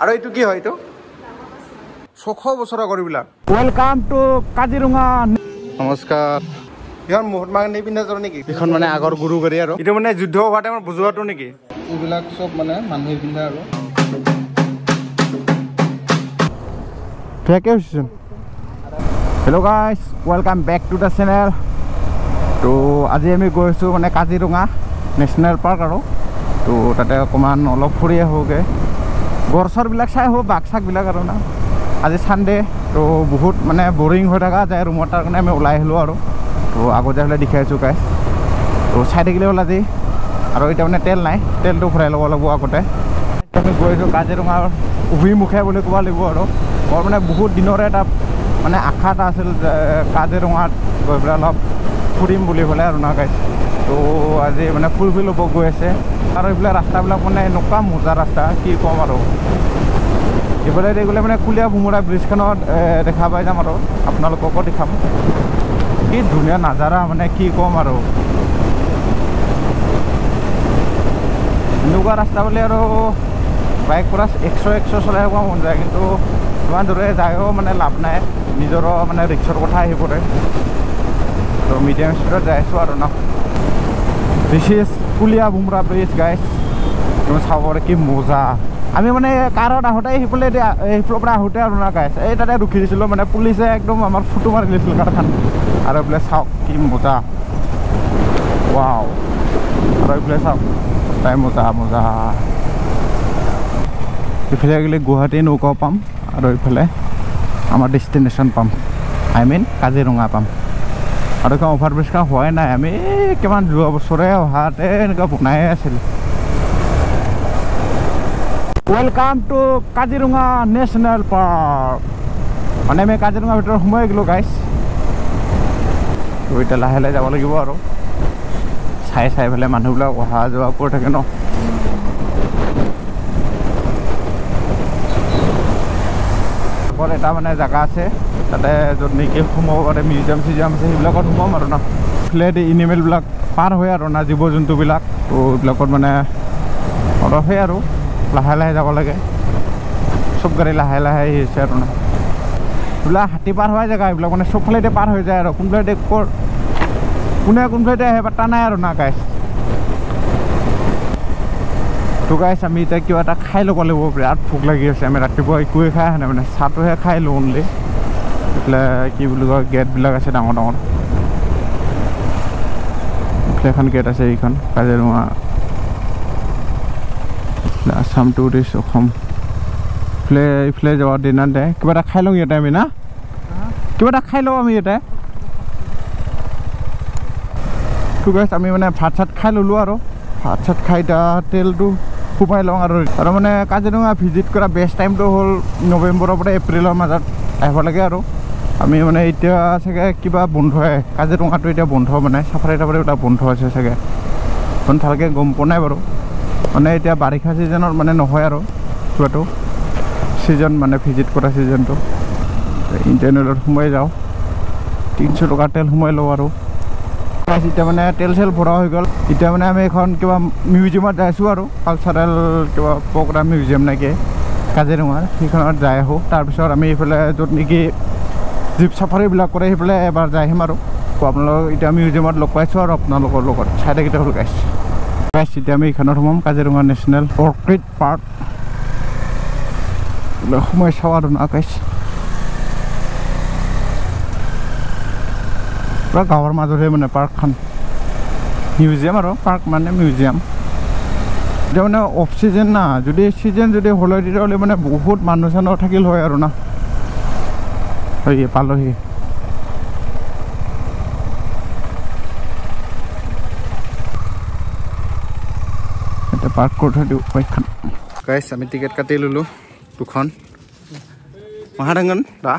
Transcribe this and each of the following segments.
আৰু এইটো কি হয় এইটো 600 বছৰ আগৰ বিলাক ওয়েলকাম টু কাজিৰঙা নমস্কাৰ ইখন মহাত্মা গান্ধী পিন্ধা জ্বৰ নেকি এখন মানে আগৰ গুৰু গাড়ী আৰু এইটো মানে যুদ্ধ হোৱা টাইমত বুজোৱাটো নেকি এইবিলাক সব মানে মানুহে পিন্ধা আৰু vacation hello' guys welcome back to the channel তো আজি আমি গৈছোঁ মানে কাজিৰঙা নেশ্যনেল পাৰ্ক আৰু তো তাতে অকণমান অলপ ফুৰি আহোঁগৈ গড় চৰবিলাক চাই আহোঁ বাঘ চাঘবিলাক আৰু না আজি ছানডে তো বহুত মানে বৰিং হৈ থকা যায় ৰুমত তাৰ কাৰণে আমি ওলাই আহিলোঁ আৰু তো আগত যাই দেখাই আছোঁ গাইজ তো চাই থাকিলে হ'ল আজি আৰু এতিয়া মানে তেল নাই তেলটো ভৰাই ল'ব লাগিব আগতে আমি গৈ আছোঁ কাজিৰঙাৰ অভিমুখে বুলি ক'ব লাগিব আৰু মোৰ মানে বহুত দিনৰে এটা মানে আশা এটা আছিল যে কাজিৰঙাত গৈ পেলাই অলপ ফুৰিম বুলি পেলাই আৰু না গাইজ তো আজি মানে ফুলফিল হ'ব গৈ আছে আৰু এইবিলাক ৰাস্তাবিলাক মানে এনেকুৱা মজা ৰাস্তা কি ক'ম আৰু এইফালে গ'লে মানে কুলীয়া ভোমোৰা ব্ৰিজখনত দেখা পাই যাম আৰু আপোনালোককো দেখাম কি ধুনীয়া নাজাৰা মানে কি ক'ম আৰু এনেকুৱা ৰাস্তা বুলি আৰু বাইক পৰা 100 চলাই আহিব মন যায় কিন্তু ইমান দূৰে যায়ো মানে লাভ নাই নিজৰো মানে ৰিক্সৰ কথা আহি পৰে তো মিডিয়াম স্পীডত যাই আছোঁ আৰু ন this is কুলীয়া Bhomora bridge guys তুমি চাব পাৰে কি মজা আমি মানে কাৰত আহোঁতে সেইফালৰ পৰা আহোঁতে আৰু না গাইজ এই তাতে ৰখি দিছিলোঁ মানে পুলিচে একদম আমাৰ ফটো মাৰি দিছিল কাৰখন আৰু এইফালে চাওক কি মজা ৱাও আৰু এইফালে চাওক তাই মজা মজা ইফালে গ'লে গুৱাহাটী নৌকা পাম আৰু এইফালে আমাৰ ডেষ্টিনেশ্যন পাম আই মিন কাজিৰঙা পাম আৰু এখন অভাৰব্ৰিজখন হোৱাই নাই আমি কিমান যোৱা বছৰে অহাতে এনেকুৱা বনাই আছিল welcome to Kaziranga national park মানে আমি কাজিৰঙাৰ ভিতৰত সোমাই গ'লোঁ গাইজ তো এতিয়া লাহে লাহে যাব লাগিব আৰু চাই পেলাই মানুহবিলাক অহা যোৱা কৰি থাকে ন এটা মানে জেগা আছে তাতে য'ত নেকি সোমাব পাৰে মিউজিয়াম চিউজিয়াম আছে সেইবিলাকত সোমাম আৰু ন ফ্লেট এনিমেলবিলাক পাৰ হয় আৰু না জীৱ জন্তুবিলাক তো এইবিলাকত মানে অলপহে আৰু লাহে লাহে যাব লাগে চব গাড়ী লাহে লাহে আহিছে আৰু না এইবিলাক হাতী পাৰ হোৱা জেগা এইবিলাক মানে চব ফালেতে পাৰ হৈ যায় আৰু কোনফালেতে কোনফালেতে আহে পাত্তা নাই আৰু না গাইজ তো গাইজ আমি এতিয়া কিবা এটা খাই ল'ব লাগিব বিৰাট ভোক লাগি আছে আমি ৰাতিপুৱা একোৱে খাই আহা নাই মানে চাহটোহে খাই লওঁ অনলি এইফালে কি বুলি কয় গেটবিলাক আছে ডাঙৰ ডাঙৰ এইফালে এখন গেট আছে এইখন কাজিৰঙা আসাম টুৰিষ্ট অসম এইফালে যাৱাৰ দিনাত দে কিবা এটা খাই লওঁ ইয়াতে আমি না কিবা এটা খাই লওঁ আমি ইয়াতে তো গাইজ আমি মানে ভাত চাত খাই ল'লোঁ আৰু ভাত চাত খাই এতিয়া তেলটো সোমাই লওঁ আৰু মানে কাজিৰঙা ভিজিট কৰা বেষ্ট টাইমটো হ'ল নৱেম্বৰৰ পৰা এপ্ৰিলৰ মাজত আহিব লাগে আৰু আমি মানে এতিয়া চাগে কিবা বন্ধ হয় কাজিৰঙাটো এতিয়া বন্ধ মানে চাফাৰী টাফাৰী এটা বন্ধ আছে চাগে মানে ভালকৈ গম পোৱা নাই বাৰু মানে এতিয়া বাৰিষা ছিজনত মানে নহয় আৰু কিবাটো ছিজন মানে ভিজিট কৰা ছিজনটো ইণ্ডিয়ান অইলত সোমাই যাওঁ 300 টকা তেল সোমাই লওঁ আৰু এতিয়া মানে তেল চেল ভৰা হৈ গ'ল এতিয়া মানে আমি এখন কিবা মিউজিয়ামত যাইছোঁ আৰু কালচাৰেল কিবা প্ৰগ্ৰাম মিউজিয়াম নেকি কাজিৰঙাৰ সেইখনত যাই আহোঁ তাৰপিছত আমি এইফালে য'ত নেকি জীপ চাফাৰীবিলাক কৰে সেইফালে এবাৰ যাই আহিম আৰু আপোনালোক এতিয়া মিউজিয়ামত লগ পাইছোঁ আৰু আপোনালোকৰ লগত চাই থাকিলে হ'ল গাইজ এতিয়া আমি এইখনত সোমাম কাজিৰঙা নেশ্যনেল অৰ্কিড পাৰ্ক সোমাই চাওঁ আৰু না গাইজ পুৰা গাঁৱৰ মাজতহে মানে পাৰ্কখন মিউজিয়াম আৰু পাৰ্ক মানে মিউজিয়াম এতিয়া মানে অফ ছিজন না যদি ছিজন যদি হ'লে তেতিয়াহ'লে মানে বহুত মানুহ চানুহ থাকিল হয় আৰু না পালোহি এতিয়া পাৰ্ক কৰি থৈ দিওঁ বাইকখন গাইজ আমি টিকেট কাটি ল'লোঁ দুখন माहादोंगोन दा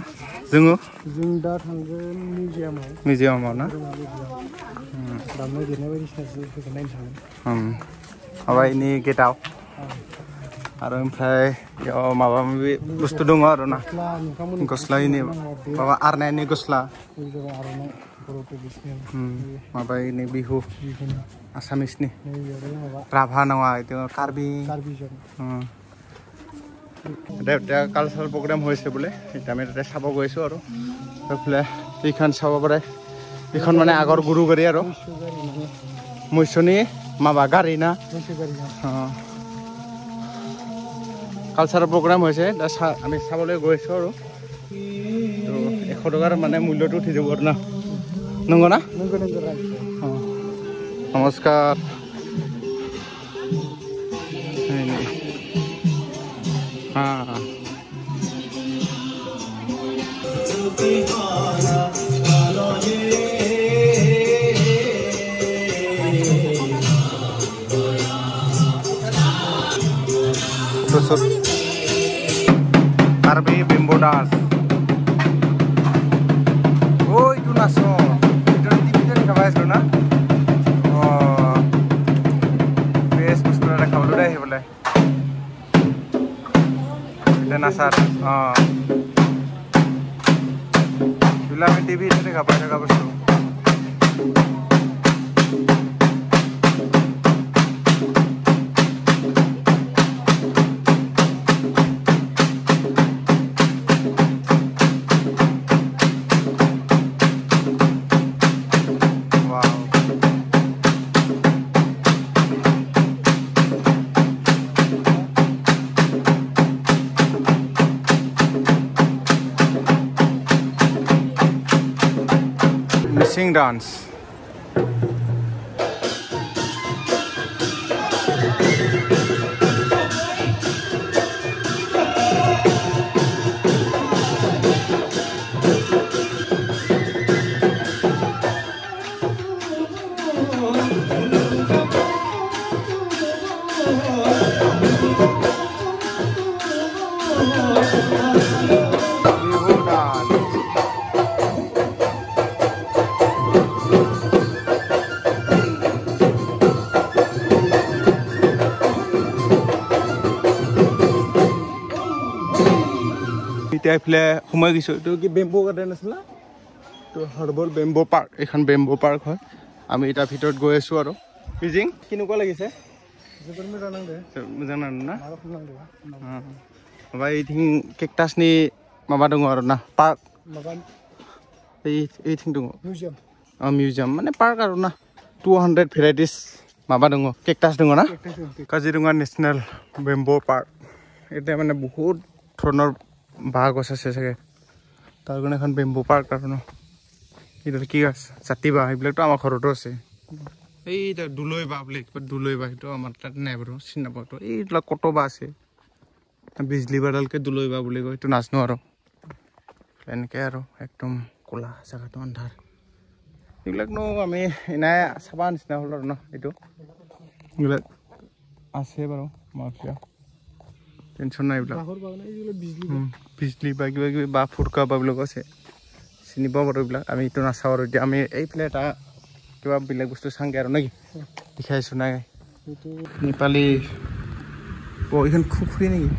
जोङो जों दा थांगोन मिउजियामाव मिउजियामाव ना दामनाय देनाय बायदिसिना नायनो थांगोन माबानि गेटआव आरो ओमफ्राय बेयाव माबा माबि बुस्थु दङ आरो ना गस्लानि माबा आरनायनि गस्ला माबानि बिहु आसामिसनि राभा नङा कार्बि এতিয়া কালচাৰেল প্ৰগ্ৰাম হৈছে বোলে এতিয়া আমি তাতে চাব গৈছোঁ আৰু এইফালে এইখন চাব পাৰে এইখন মানে আগৰ গুৰু গাড়ী আৰু মৈচনী মাবা গাড়ী না অঁ কালচাৰেল প্ৰগ্ৰাম হৈছে আমি চাবলৈ গৈছোঁ আৰু তো 100 টকাৰ মানে মূল্যটো উঠি যাব আৰু না নংগো না অঁ নমস্কাৰ हाँ Karbi bimbo dance. Oh itu naso. Itu TV kan kabar itu na. Oh. Bes musti ada kabar udah ya boleh. Itu nasar. Oh. Bila main TV itu kabar itu. Missing dance. ইফালে সোমাই গৈছোঁ এইটো কি bamboo garden আছিল না তো herbal bamboo park এখন bamboo park হয় আমি তাৰ ভিতৰত গৈ আছোঁ আৰু পিজিং কেনেকুৱা লাগিছে मोजां नांदों ना माबा इथिं केक्टासनि माबा दङ आरो ना पार्क इथिं दङ मिउजियाम माने पार्क आरो ना 200 भेराइटिस माबा दङ केक्टास दङ ना काजिरङा नेशनेल बेम्बो पार्क এটা মানে বহুত ধৰণৰ বাঘ গছ আছে চাগে তাৰ কাৰণে এখন বেম্বো পাৰ্ক আৰু ন এইটো কি গাছ জাতি বাঁহ এইবিলাকতো আমাৰ ঘৰতো আছে এইটা দুলৈ বাঁহ বুলি দুলৈ বাঁহ সেইটো আমাৰ তাত নাই বাৰু চিনি নাপাওঁ এইবিলাক কত বাঁহ আছে বিজলী বাডালকে দুলৈ বাঁহ বুলি কয় এইটো নাজানো আৰু এনেকৈ আৰু একদম ক'লা জেগাটো আন্ধাৰ এইবিলাকনো আমি এনাই চাবা নিচিনা হ'ল আৰু ন এইটো এইবিলাক আছে বাৰু মাফিয়া টেনশ্যন নাই এইবিলাক বিজলী বা কিবা কিবি বাঁহ ফুৰকা বাঁহ বিলাক আছে চিনি পাওঁ বাৰু এইবিলাক আমি এইটো নাচাওঁ আৰু এতিয়া আমি এইফালে এটা কিবা বেলেগ বস্তু চাংগে আৰু নেকি দেখাইছো নাই নেপালী এইখন খুখুৰী নেকি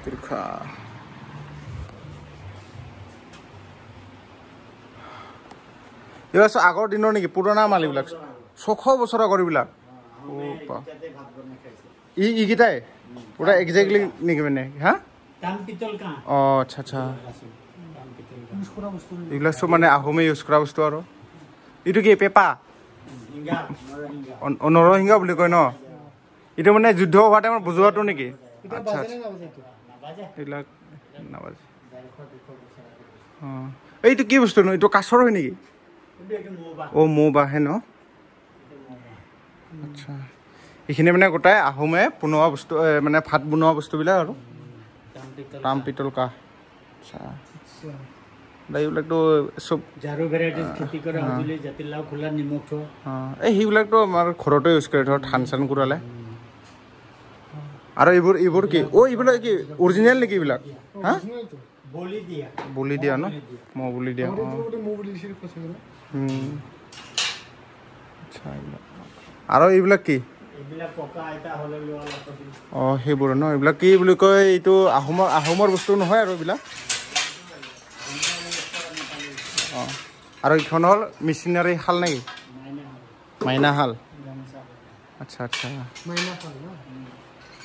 তুৰ্খা এইবিলাক আগৰ দিনৰ নেকি পুৰণা মাল এইবিলাক 600 বছৰ আগৰ এইবিলাক এইকেইটাই পুৰা একজেক্টলি নেকি মানে হা অঁ আচ্ছা আচ্ছা এইবিলাক চব মানে আহোমে ইউজ কৰা বস্তু আৰু এইটো কি পেপা নৰসিংহা বুলি কয় ন এইটো মানে যুদ্ধ হোৱা টাইমত বুজোৱাটো নেকি আচ্ছা এইবিলাক নাবাজে অঁ এইটো কি বস্তু ন এইটো কাছৰ হয় নেকি অ' মৌ বাঁহে ন আচ্ছা এইখিনি মানে গোটাই আহোমে বনোৱা বস্তু মানে ভাত বনোৱা বস্তুবিলাক আৰু তাম পিতল কাঁহ আচ্ছা এইবিলাকতো চব সেইবিলাকতো আমাৰ ঘৰতে ইউজ কৰে ধৰ ধান চান কুৰালে আৰু এইবোৰ কি অ' এইবিলাক কি অৰিজিনেল নেকি এইবিলাক হা বলি দিয়া ন মৌ বুলি দিয়া আচ্ছা আৰু এইবিলাক কি অঁ সেইবোৰ ন এইবিলাক কি বুলি কয় এইটো আহোমৰ বস্তু নহয় আৰু এইবিলাক অঁ আৰু এইখন হ'ল মেচিনাৰী শাল নেকি মাইনা শাল আচ্ছা আচ্ছা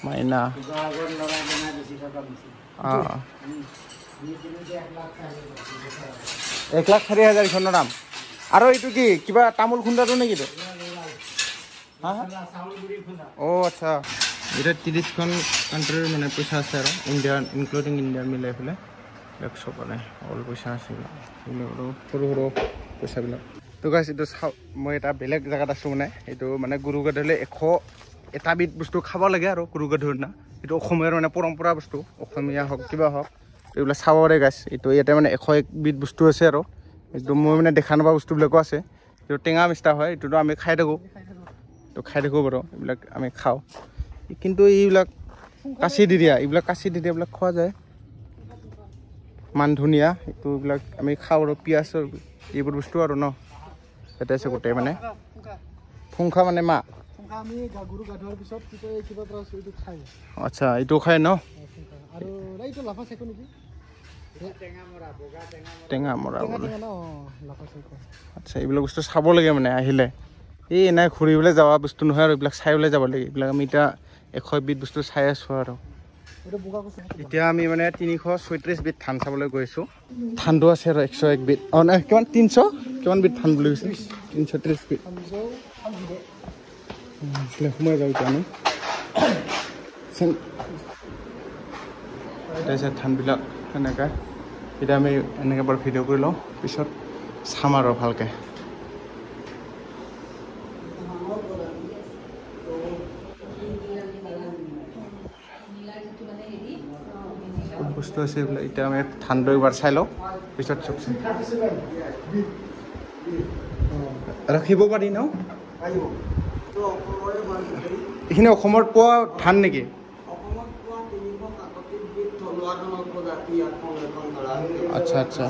মাইনা 1,04,000 ইখনৰ দাম আৰু এইটো কি কিবা তামোল খুন্দাটো নেকি তো অ' আচ্ছা এটা 30খন কাণ্ট্ৰিৰ মানে পইচা আছে আৰু ইণ্ডিয়ান ইনক্লুডিং ইণ্ডিয়া মিলাই পেলাই চব মানে অল পইচা আছে সৰু সৰু পইচাবিলাক তো গাইছ এইটো চাওঁ মই এটা বেলেগ জেগাত আছোঁ মানে এইটো মানে গুৰু গধূলি 100 এটা বিধ বস্তু খাব লাগে আৰু গুৰু গধূলিৰ দিনা এইটো অসমীয়াৰ মানে পৰম্পৰা বস্তু অসমীয়া হওক কিবা হওক এইবিলাক চাব পাৰে গাইছ এইটো ইয়াতে মানে 101 বিধ বস্তু আছে আৰু একদম মই মানে দেখা নোপোৱা বস্তুবিলাকো আছে এইটো টেঙা মিষ্টা হয় এইটোতো আমি খাই থাকোঁ তো খাই থাকোঁ বাৰু এইবিলাক আমি খাওঁ কিন্তু এইবিলাক কাচি দি দিয়া এইবিলাক খোৱা যায় মান ধনিয়া এইটো এইবিলাক আমি খাওঁ আৰু পিঁয়াজ এইবোৰ বস্তু আৰু ন ইয়াতে আছে গোটেই মানে ফুংখা মানে মা আচ্ছা এইটো খাই ন টেঙা মৰা আচ্ছা এইবিলাক বস্তু চাব লাগে মানে আহিলে এই এনে ঘূৰিবলৈ যোৱা বস্তু নহয় আৰু এইবিলাক চাই পেলাই যাব লাগে এইবিলাক আমি এতিয়া 100 বিধ বস্তু চাই আছোঁ আৰু এতিয়া আমি মানে 336 বিধ ধান চাবলৈ গৈছোঁ ধানটো আছে আৰু 101 বিধ অঁ নাই কিমান 300 কিমান বিধ ধান বুলি কৈছে 330 বিধ সোমাই যাওঁ এতিয়া আমি তাৰপিছত ধানবিলাক এনেকৈ এতিয়া আমি এনেকৈ বাৰু ভিডিঅ' কৰি লওঁ পিছত চাম আৰু ভালকৈ বস্তু আছে এইবিলাক এতিয়া আমি ধানটো এবাৰ চাই লওঁ পিছত চব ৰাখিব পাৰি ন এইখিনি অসমত পোৱা ধান নেকি আচ্ছা আচ্ছা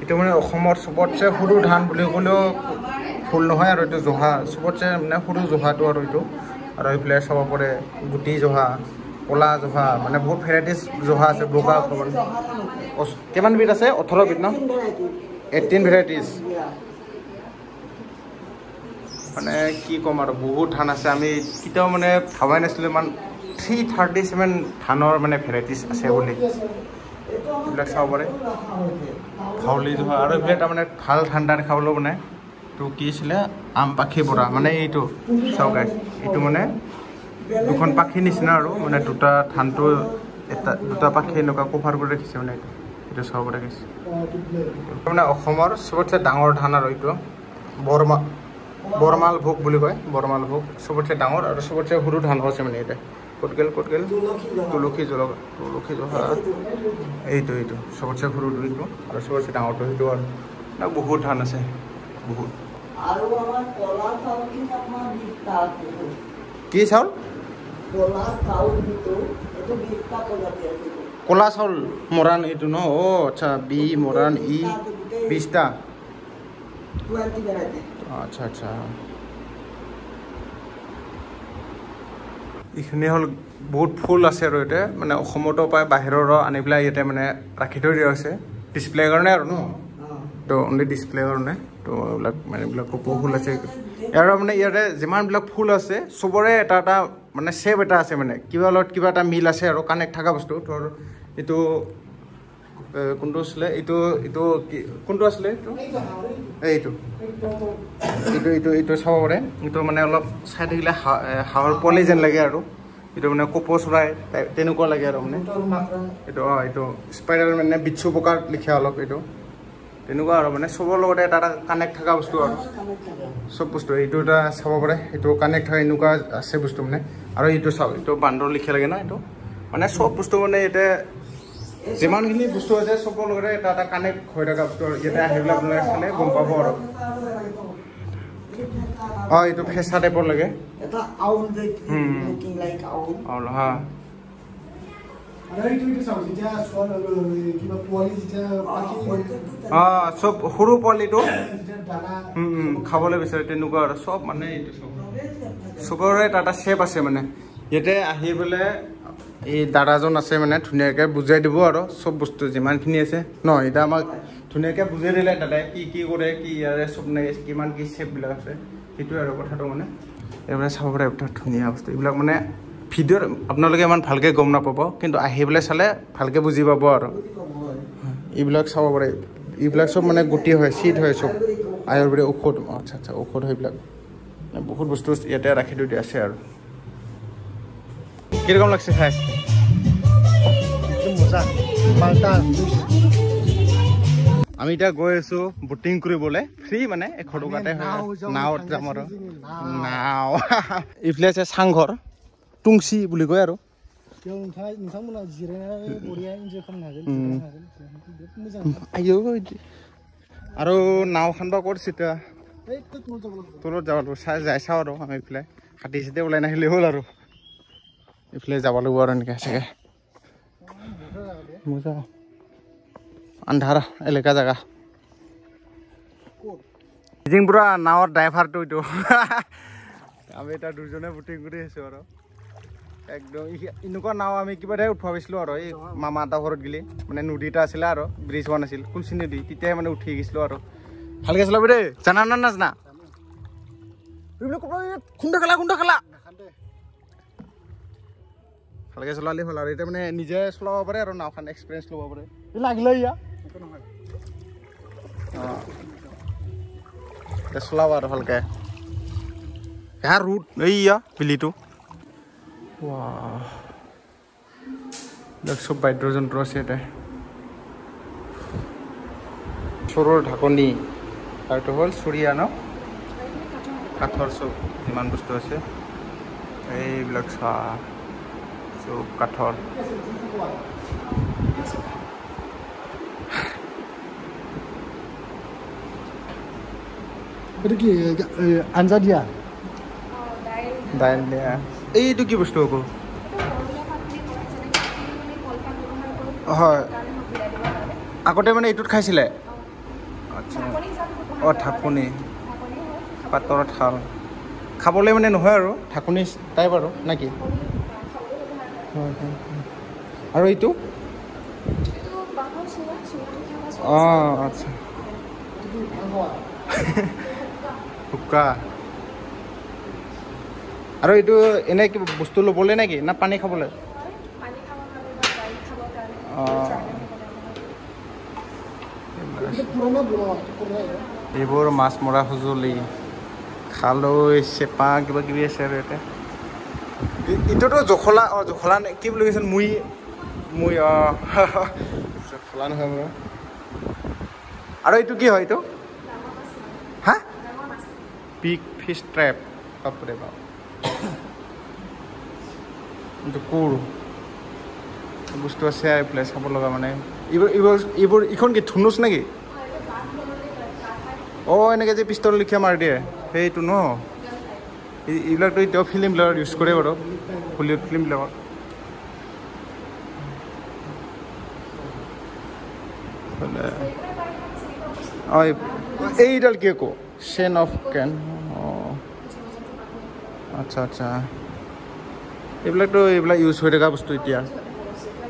এইটো মানে অসমৰ চবতছে সৰু ধান বুলি ক'লেও ফুল নহয় আৰু এইটো জহা চবতছে মানে সৰু জহাটো আৰু এইটো আৰু এইফালে চাব পাৰে গুটি জহা কলা জহা মানে বহুত ভেৰাইটিজ জহা আছে বগা কিমান বিধ আছে 18 বিধ ন 18 ভেৰাইটিজ মানে কি ক'ম আৰু বহুত ধান আছে আমি কেতিয়াও মানে ভাবাই নাছিলোঁ ইমান 337 ধানৰ মানে ভেৰাইটিজ আছে বুলি এইবিলাক চাব পাৰে খাৱলি জহা আৰু এইবিলাক তাৰমানে ভাল ঠাণ্ডা খাবলৈ মানে তো কি আছিলে আম পাখি বৰা মানে এইটো চাওক এইটো মানে দুখন পাখি নিচিনা আৰু মানে দুটা ধানটো দুটা পাখি এনেকুৱা কভাৰ কৰি ৰাখিছে মানে এইটো চাব পৰা গৈছে মানে অসমৰ চবতছে ডাঙৰ ধান আৰু এইটো বৰমাল ভোগ বুলি কয় বৰমাল ভোগ চবতছে ডাঙৰ আৰু চবতছে সৰু ধান আছে মানে এতিয়া ক'ত গেল তুলসী জহা এইটো চবতছে সৰুটো এইটো আৰু চবতছে ডাঙৰটো সেইটো আৰু বহুত ধান আছে বহুত কি চাউল কলা চাউল মৰাণ এইটো ন অ' আচ্ছা বি মৰাণ ই 20টা আচ্ছা আচ্ছা এইখিনি হ'ল বহুত ফুল আছে আৰু ইয়াতে মানে অসমতো পায় বাহিৰৰো আনি পেলাই ইয়াতে মানে ৰাখি থৈ দিয়া হৈছে ডিছপ্লেৰ কাৰণে আৰু ন তো অনলি ডিছপ্লেৰ কাৰণে তো এইবিলাক মানে এইবিলাক কপৌ ফুল আছে ইয়াৰ মানে ইয়াতে যিমানবিলাক ফুল আছে চবৰে এটা এটা মানে শ্বেপ এটা আছে মানে কিবা লগত কিবা এটা মিল আছে আৰু কানেক্ট থকা বস্তু তোৰ এইটো কোনটো আছিলে এইটো কোনটো আছিলে এইটো চাব পাৰে এইটো মানে অলপ চাই থাকিলে হাঁহৰ পোৱালি যেন লাগে আৰু এইটো মানে কপৌ চৰাই তেনেকুৱা লাগে আৰু মানে এইটো স্পাইডাৰ মানে বিচ্ছু প্ৰকাৰ লিখা অলপ এইটো তেনেকুৱা আৰু মানে চবৰ লগতে এটা এটা কানেক্ট থকা বস্তু আৰু চব বস্তু এইটো এটা চাব পাৰে এইটো কানেক্ট হয় এনেকুৱা আছে বস্তু মানে আৰু এইটো চাওক এইটো বান্দৰ লিখা লাগে ন এইটো মানে চব বস্তু মানে ইয়াতে যিমানখিনি বস্তু আছে চবৰ লগতে এটা এটা কানেক্ট হৈ থকা বস্তু আৰু ইয়াতে সেইবিলাক আপোনালোকে চালে গম পাব আৰু অঁ এইটো ফেঁচা টাইপৰ লাগে হা চব সৰু পোৱালিটো খাবলৈ বিচাৰে তেনেকুৱা আৰু চব মানে এইটো চবৰে এটা এটা শ্বেপ আছে মানে ইয়াতে আহি পেলাই এই দাদাজন আছে মানে ধুনীয়াকৈ বুজাই দিব আৰু চব বস্তু যিমানখিনি আছে ন এতিয়া আমাক ধুনীয়াকৈ বুজাই দিলে দাদাই কি কৰে কি ইয়াৰে চব নাই কিমান কি শেপবিলাক আছে সেইটোৱে আৰু কথাটো মানে এইবিলাক চাব পাৰে ধুনীয়া বস্তু এইবিলাক মানে ভিডিঅ'ত আপোনালোকে ইমান ভালকৈ গম নাপাব কিন্তু আহি পেলাই চালে ভালকৈ বুজি পাব আৰু এইবিলাক চাব পাৰে এইবিলাক চব মানে গুটি হয় চিট হয় চব আয়ুৰ্বেদিক ঔষধ আচ্ছা আচ্ছা ঔষধ সেইবিলাক বহুত বস্তু ইয়াতে ৰাখি থৈ দিয়া আছে আৰু কিৰকম লাগছে খাই মজা মালটা আমি এতিয়া গৈ আছো বোটিং কৰিবলৈ ফ্ৰী মানে 100 টকাতে নাওত যাম আৰু নাও ইফালে আছে চাংঘৰ টুংচি বুলি কয় আৰু আৰু নাওখন বা ক'ত চিটা তলত যাব লাগিব যাই চাওঁ আৰু আমি এইফালে হাতী চিটি ওলাই নাহিলে হ'ল আৰু এইফালে যাব লাগিব আৰু এনেকৈ চাগে মজা আন্ধাৰ এলেকা জেগা জিং পুৰা নাৱৰ ড্ৰাইভাৰটো এইটো আমি এতিয়া দুজনে বুটিং কৰি আছোঁ আৰু একদম এনেকুৱা নাও আমি কিবাহে উঠোৱা পাইছিলোঁ আৰু এই মামা এটা ঘৰত গ'লে মানে নদী এটা আছিলে আৰু ব্ৰিজ হোৱা নাছিল কোনখিনি নদী তেতিয়াহে মানে উঠি গৈছিলোঁ আৰু ভালকৈ চলাবি দেই জানা না নাজানা খুন্দা খালা ভালকৈ চলালে হ'ল আৰু এতিয়া মানে নিজে চলাব পাৰে আৰু নাওখন এক্সপিৰিয়েঞ্চ ল'ব পাৰে লাগিলে ইয়া অঁ এতিয়া চলাব আৰু ভালকৈ ইয়াৰ ৰুট এইয়া বিলিটো চব বাদ্যযন্ত্ৰ আছে ইয়াতে চোৰৰ ঢাকনি আৰু এইটো হ'ল চুৰিয়া ন কাঠৰ চব যিমান বস্তু আছে এইবিলাক চাহ চব কাঠৰ এইটো কি আঞ্জা দিয়া দাইল দিয়া এইটো কি বস্তু আকৌ হয় আগতে মানে এইটোত খাইছিলে আচ্ছা অঁ ঢাকনি পাতৰ থাল খাবলৈ মানে নহয় আৰু ঢাকনি টাইপ আৰু নেকি হয় হয় আৰু এইটো অঁ আচ্ছা শুকা আৰু এইটো এনে কিবা বস্তু ল'বলৈ নেকি না পানী খাবলৈ অঁ এইবোৰ মাছ মৰা সঁজুলি খালৈ চেপা কিবা কিবি আছে আৰু ইয়াতে এইটোতো জখলা অঁ জখলা কি বুলি কৈছে মুই অঁ জখলা নহয় বাৰু আৰু এইটো কি হয় এইটো হা বিগ ফিছ ট্ৰেপ বাপৰে বাপ এইটো কোৰ বস্তু আছে এইফালে চাব লগা মানে এইবোৰ এইখন কি ধুনুচ নেকি অঁ এনেকৈ যে পিষ্টল লিখীয়া মাৰি দিয়ে সেইটো ন এইবিলাকতো এতিয়াও ফিল্মবিলাকত ইউজ কৰে বাৰু হলিউড ফিল্মবিলাকত অঁ এইডাল কি আকৌ চেন অফ কেন অঁ আচ্ছা আচ্ছা এইবিলাক ইউজ হৈ থকা বস্তু এতিয়া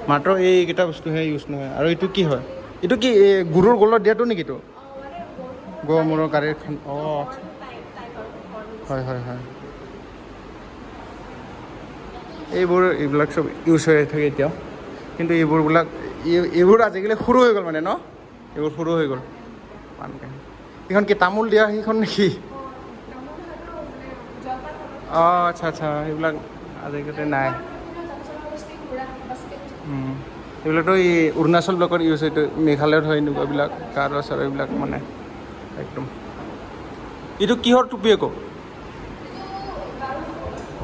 মাত্ৰ এইকেইটা বস্তুহে ইউজ নহয় আৰু এইটো কি হয় এইটো কি গৰুৰ গলত দিয়াটো নেকি এইটো গড়মূৰৰ গাড়ীখন অঁ হয় হয় হয় এইবিলাক চব ইউজ হৈ থাকে এতিয়াও কিন্তু এইবোৰ আজিকালি সৰু হৈ গ'ল মানে ন এইবোৰ সৰু হৈ গ'ল এইখন কি তামোল দিয়া সেইখন নেকি অঁ আচ্ছা আচ্ছা এইবিলাক আজিকালি নাই এইবিলাকতো এই অৰুণাচল ব্লকত ইউজ হয় মেঘালয়ত হয় এনেকুৱাবিলাক গাৰো চাৰো এইবিলাক মানে একদম এইটো কিহৰ টুপি আকৌ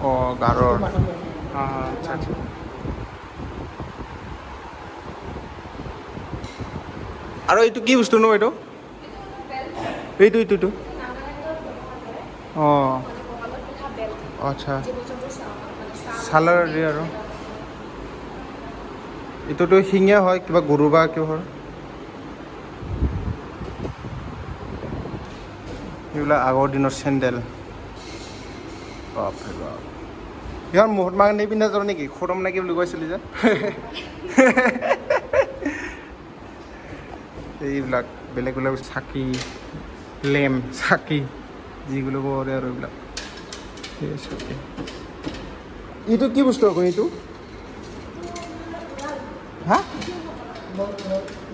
অঁ গাৰৰ আচ্ছা আচ্ছা আৰু এইটো কি বস্তু ন এইটো অঁ আচ্ছা ছালৰ দিয়ে আৰু এইটোতো শিঙীয়া হয় কিবা গৰু বা কিহৰ এইবিলাক আগৰ দিনৰ চেণ্ডেল বাপৰে বাপ ইহঁত মহাত্মা গান্ধী পিন্ধা যোৱা নেকি খৰম নেকি বুলি কৈছিলি যে এইবিলাক বেলেগ বেলেগ চাকি লেম্প চাকি যিগুলো কৰে আৰু এইবিলাক এইটো কি বস্তু আকৌ এইটো হা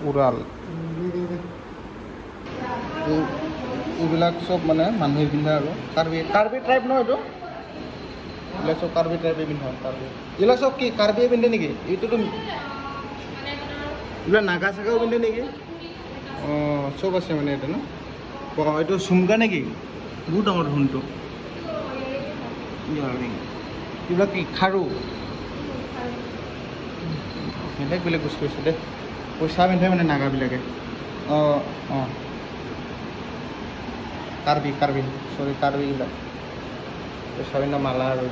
উৰাল এইবিলাক চব মানে মানুহে পিন্ধা আৰু কাৰ্বি কাৰ্বি ট্ৰাইব ন এইটো এইবিলাক চব কাৰ্বি ট্ৰাইবে পিন্ধা কাৰ্বি এইবিলাক চব কি কাৰ্বিয়ে পিন্ধে নেকি এইটোতো এইবিলাক নাগা চাগাও পিন্ধে নেকি অঁ চব আছে মানে এইটো ন এইটো চুমকা নেকি বহুত ডাঙৰ ধুনটো এইবিলাক কি খাৰু বেলেগ বেলেগ বস্তু আছে দেই পইচা পিন্ধে মানে নাগাবিলাকে অঁ অঁ কাৰ্বি কাৰ্বি চৰি কাৰ্বি এইবিলাক পইচা পিন্ধা মালা আৰু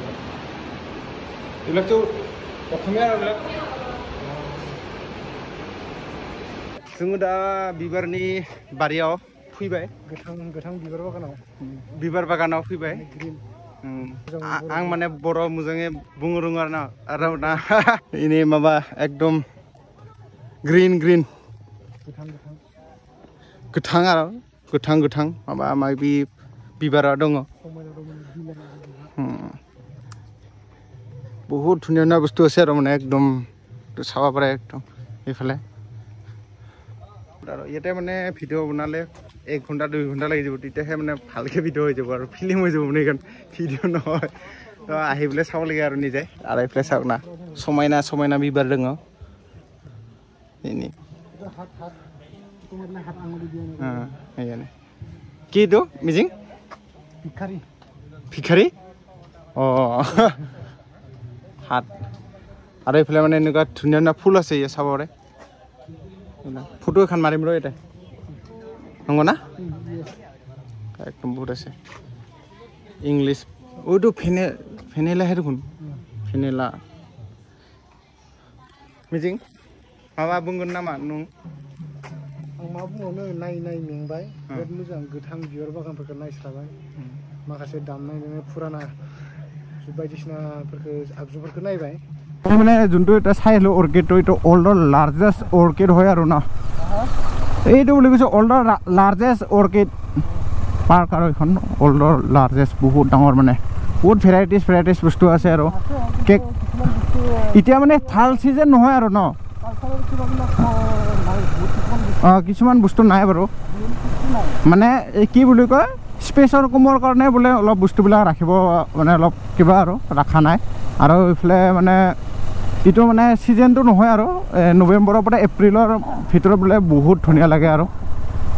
এইবিলাকতো অসমীয়া আৰু এইবিলাক जोङो दा बिबारनि बारियाव फैबाय गोथां बिबार बागानाव फैबाय आं माने बर' मोजाङै बुंनो रोङो आरो ना इनि माबा एकदम ग्रीन ग्रीन गोथां आरो गोथां माबा माबि बिबारा दङ बहुत धुनिया धुनिया बस्तु আছে আৰু মানে একদম চাব পাৰে একদম এইফালে আৰু ইয়াতে মানে ভিডিঅ' বনালে 1 ঘণ্টা 2 ঘণ্টা লাগি যাব তেতিয়াহে মানে ভালকে ভিডিঅ' হৈ যাব আৰু ফিল্ম হৈ যাব মানে কাৰণ ভিডিঅ' নহয় তো আহি পেলাই চাব লাগে আৰু নিজে আৰু এইফালে চাওক না समायना समायना बिबार दङ ini কি এইটো মিজিং ভিখাৰী অঁ হাত আৰু এইফালে মানে এনেকুৱা ধুনীয়া ধুনীয়া ফুল আছে ইয়াত চাব পাৰে ফটো এখন মাৰিম ৰ এটা নংগ না একদম বহুত আছে ইংলিছ ওইটো ফেনেলাহে দেখোন ফেনেলা मिजिं माबा बुंगोन नामा नों आं मा बुंबावनो नाय मेंबाय बिराद मोजां गोथां बिबार बागानफोरखौ नायस्राबाय माखासे दामनाय देनाय फुराना बायदिसिनाफोरखौ आगजुफोरखौ नायबाय মানে যোনটো এটা চাইলো অৰ্কিডটো এইটো ওয়াৰ্ল্ডৰ লাৰ্জেষ্ট অৰ্কিড হয় আৰু না এইটো বুলি কৈছে ওয়াৰ্ল্ডৰ লাৰ্জেষ্ট অৰ্কিড পাৰ্ক আৰু এখন ওয়াৰ্ল্ডৰ লাৰ্জেষ্ট বহুত ডাঙৰ মানে বহুত ভেৰাইটিজ বস্তু আছে আৰু কেক এতিয়া মানে ভাল সিজন নহয় আৰু ন কিছুমান বস্তু নাই বাৰু মানে কি বুলি কয় স্পেচৰ কমৰ কাৰণে বোলে অলপ বস্তুবিলাক ৰাখিব মানে অলপ কিবা আৰু ৰাখা নাই আৰু এইফালে মানে এইটো মানে সিজনটো নহয় আৰু নৱেম্বৰৰ পৰা এপ্ৰিলৰ ভিতৰত বোলে বহুত ধুনীয়া লাগে আৰু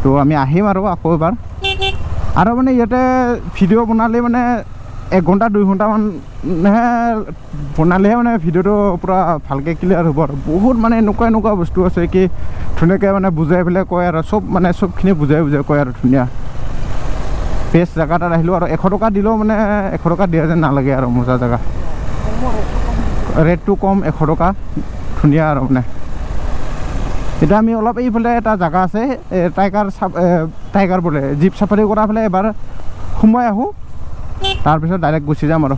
তো আমি আহিম আৰু আকৌ এবাৰ আৰু মানে ইয়াতে ভিডিঅ' বনালে মানে 1 ঘণ্টা 2 ঘণ্টামানহে বনালেহে মানে ভিডিঅ'টো পূৰা ভালকৈ ক্লিয়াৰ হ'ব আৰু বহুত মানে এনেকুৱা বস্তু আছে কি ধুনীয়াকৈ মানে বুজাই পেলাই কয় আৰু চবখিনি বুজাই কয় আৰু ধুনীয়া বেষ্ট জেগা এটাত আহিলোঁ আৰু 100 টকা দিলেও মানে 100 টকা দিয়া যেন নালাগে আৰু মজা জেগা ৰেটটো কম 100 টকা ধুনীয়া আৰু মানে এতিয়া আমি অলপ এইফালে এটা জেগা আছে টাইগাৰ বোলে জীপ চাফাৰী কৰা ফালে এবাৰ সোমাই আহোঁ তাৰপিছত ডাইৰেক্ট গুচি যাম আৰু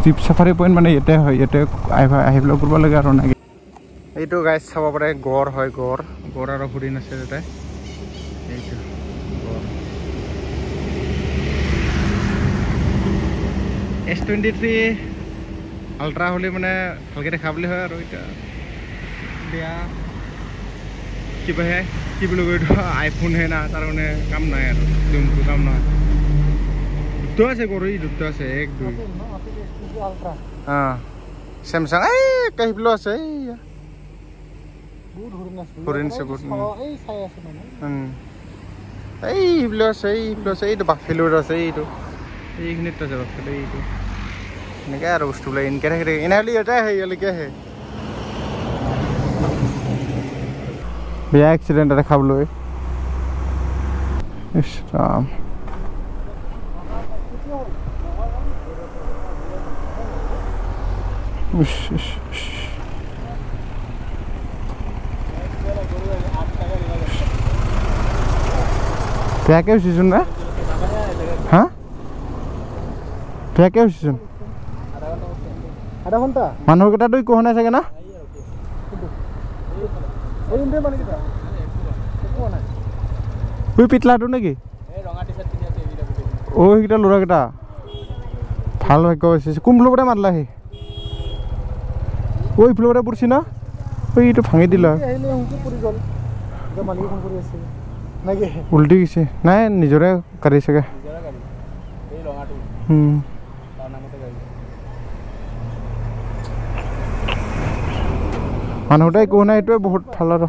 জীপ চাফাৰী পইণ্ট মানে ইয়াতে হয় ইয়াতে আহি পেলাই কৰিব লাগে আৰু নাই এইটো গাইজ চাব পাৰে গড় হয় গড় আৰু হৰিণ আছে তাতে এইটো S23 আল্ট্ৰা হ'লে মানে ভালকৈ দেখা বুলি হয় আৰু এতিয়া বেয়া কিবাহে কি বুলি কয় এইটো আইফোনহে না তাৰ মানে কাম নাই আৰু জুমটো কাম নহয় দুটা আছে গড় দুটা আছে 1 2 চেমচাং এই কাহিবলো আছে হৰিণ আছে বহুত এইবিলাক আছে এইটো বাফেলোৰ আছে এইখিনিত আছে বাফেলো এইটো এনেকৈ আৰু বস্তুবিলাক এনেকৈ থাকে এনেহ'লে ইয়াতে আহে ইয়ালৈকে আহে বেয়া এক্সিডেণ্ট এটা খাবলৈ ইছ ৰাম বেয়াকৈ হৈছেচোন না হা বেয়াকৈ হৈছেচোন আধা ঘণ্টা মানুহকেইটাতো একো হোৱা নাই চাগে না এই ইন্দে মানে কিটা একো নাই ওই পিতলাটো নেকি ও সেইকেইটা ল'ৰাকেইটা ভাল ভাগ্য পাইছে কোনফালৰ পৰা মাৰলা সি ঐ ইফালৰ পৰা পৰিছি না ঐ এইটো ভাঙি দিলা আহিলে অংকু পৰি গ'ল মালিকে ফোন কৰি আছে নাকি উল্টি গৈছে নাই নিজৰে গাড়ী চাগে মানুহটাই একো নাই এইটোৱে বহুত ভাল আৰু